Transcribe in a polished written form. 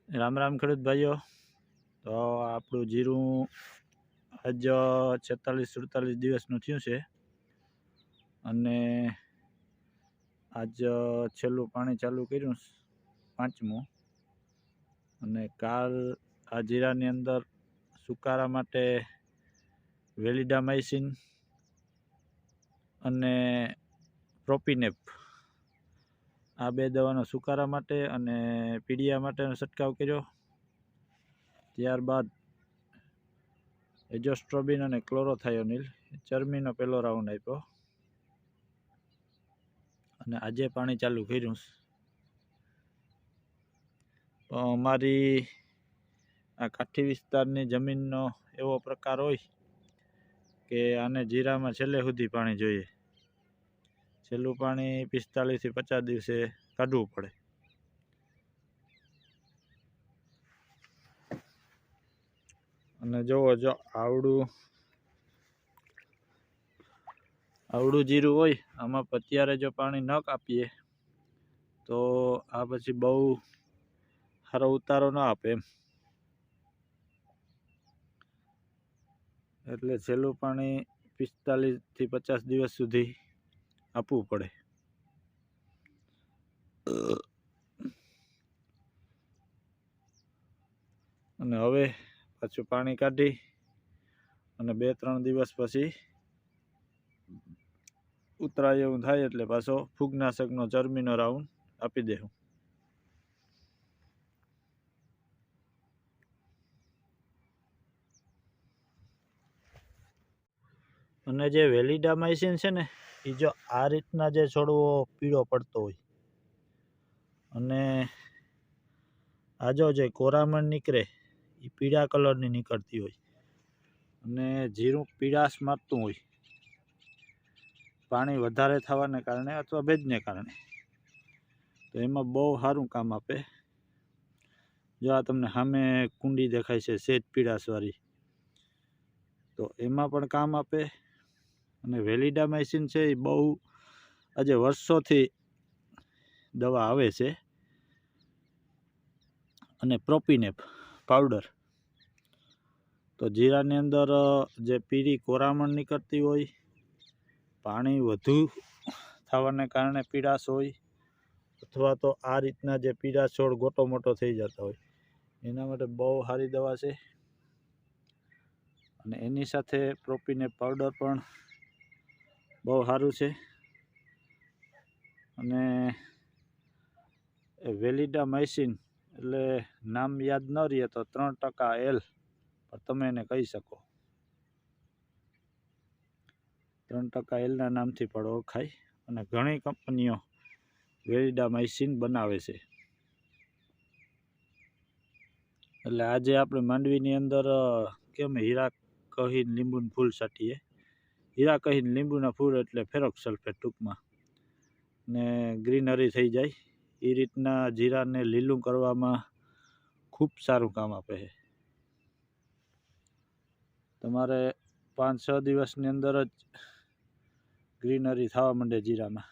રામ રામ ખેડૂત ભાઈઓ। તો આપણું જીરું આજ 46-47 દિવસનું થયું છે અને આજ છેલ્લું પાણી ચાલુ કર્યું 5મું। અને કાલ આ જીરાની અંદર સુકારા માટે વેલિડામાઇસિન અને પ્રોપિનેપ આ બે દવાનો સુકારા માટે અને પીડિયા માટેનો છંટકાવ કર્યો। ત્યારબાદ એઝોસ્ટ્રોબિન અને ક્લોરોથાયોનિલ ચરમીનો પહેલો રાઉન્ડ આપ્યો અને આજે પાણી ચાલુ કર્યું। અમારી આ કાઠી વિસ્તારની જમીનનો એવો પ્રકાર હોય કે આને જીરામાં છેલ્લે સુધી પાણી જોઈએ। છેલ્લું પાણી 45 થી 50 દિવસે કાઢવું પડે। અને જોવો જો આવડું જીરું હોય આમાં અત્યારે જો પાણી ન કાપીએ તો આ પછી બહુ સારો ઉતારો ન આપે એમ। એટલે છેલ્લું પાણી 45 થી 50 દિવસ સુધી આપવું પડે। અને હવે પાછું પાણી કાઢી અને 2-3 દિવસ પછી ઉતરાય એવું થાય એટલે પાછો ફૂગનાશકનો ચરમીનો રાઉન્ડ આપી દેવું। અને જે વેલિડામાઇસિન છે ને એ જો આ રીતના જે છોડવો પીળો પડતો હોય અને આ જે કોરામણ નીકળે એ પીળા કલરની નીકળતી હોય અને જીરું પીળાશ મારતું હોય પાણી વધારે થવાને કારણે અથવા ભેજને કારણે, તો એમાં બહુ સારું કામ આપે। જો આ તમને સામે કુંડી દેખાય છે સેજ પીળાશવાળી, તો એમાં પણ કામ આપે। અને વેલિડામાઇસિન છે એ બહુ આજે વર્ષોથી દવા આવે છે। અને પ્રોપિનેપ પાવડર તો જીરાની અંદર જે પીળી કોરામણ નીકળતી હોય, પાણી વધુ થવાને કારણે પીળાશ હોય, અથવા તો આ રીતના જે પીળા છોડ ગોટો મોટો થઈ જતા હોય એના માટે બહુ સારી દવા છે। અને એની સાથે પ્રોપિનેપ પાવડર પણ બહુ સારું છે। અને વેલિડામાઇસિન એટલે નામ યાદ ન રહે તો 3% L પણ તમે એને કહી શકો। 3% L ના નામથી પણ ઓળખાય અને ઘણી કંપનીઓ વેલિડામાઇસિન બનાવે છે। એટલે આજે આપણે માંડવીની અંદર કેમ હીરા કહીને લીંબુનું ફૂલ છાંટીએ, હીરા કહીને લીંબુના ફૂલ એટલે ફેરોક્સ સલ્ફેટ ટૂંકમાં, ને ગ્રીનરી થઈ જાય એ રીતના જીરાને લીલું કરવામાં ખૂબ સારું કામ આપે છે। તમારે 5-6 દિવસની અંદર જ ગ્રીનરી થવા માંડે જીરામાં।